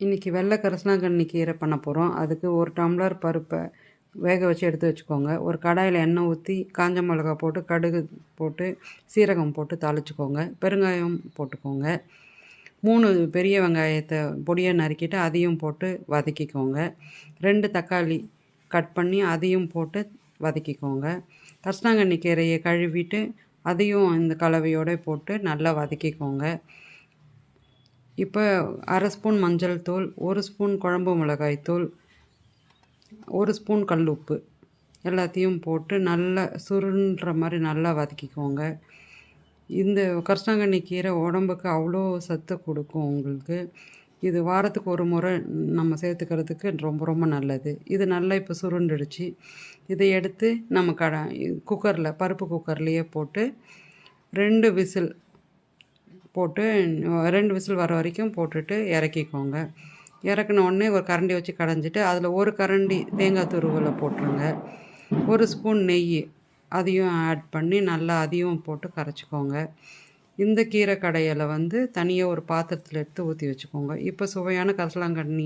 இன்றைக்கி வெள்ளை கரிசலாங்கண்ணி கீரை பண்ண போகிறோம். அதுக்கு ஒரு டம்ளர் பருப்பை வேக வச்சு எடுத்து வச்சுக்கோங்க. ஒரு கடாயில் எண்ணெய் ஊற்றி காஞ்ச மிளகா போட்டு கடுகு போட்டு சீரகம் போட்டு தாளிச்சுக்கோங்க. பெருங்காயம் போட்டுக்கோங்க. 3 பெரிய வெங்காயத்தை பொடியாக நறுக்கிட்டு அதையும் போட்டு வதக்கிக்கோங்க. 2 தக்காளி கட் பண்ணி அதையும் போட்டு வதக்கிக்கோங்க. கரிசலாங்கண்ணி கீரையை கழுவிட்டு அதையும் இந்த கலவையோடு போட்டு நல்லா வதக்கிக்கோங்க. இப்போ 1/2 ஸ்பூன் மஞ்சள் தூள், 1 ஸ்பூன் குழம்பு மிளகாய் தூள், 1 ஸ்பூன் கல் உப்பு எல்லாத்தையும் போட்டு நல்லா சுருன்ற மாதிரி நல்லா வதக்கிக்கோங்க. இந்த கரிசலாங்கண்ணி கீரை உடம்புக்கு அவ்வளோ சத்து கொடுக்கும் உங்களுக்கு. இது வாரத்துக்கு ஒரு முறை நம்ம சேர்த்துக்கிறதுக்கு ரொம்ப ரொம்ப நல்லது. இது நல்லா இப்போ சுருண்டுடுச்சு. இதை எடுத்து நம்ம குக்கரில் பருப்பு குக்கர்லேயே போட்டு 2 விசில் போட்டு 2 விசில் வர வரைக்கும் போட்டுட்டு இறக்கிக்கோங்க. இறக்குன உடனே ஒரு கரண்டி வச்சு கடைஞ்சிட்டு அதில் ஒரு கரண்டி தேங்காய் துருவலை போட்டுருங்க. 1 ஸ்பூன் நெய் அதையும் ஆட் பண்ணி நல்லா அதையும் போட்டு கரைச்சிக்கோங்க. இந்த கீரை கடையில் தனியாக ஒரு பாத்திரத்தில் எடுத்து ஊற்றி வச்சுக்கோங்க. இப்போ சுவையான கரிசலாங்கண்ணி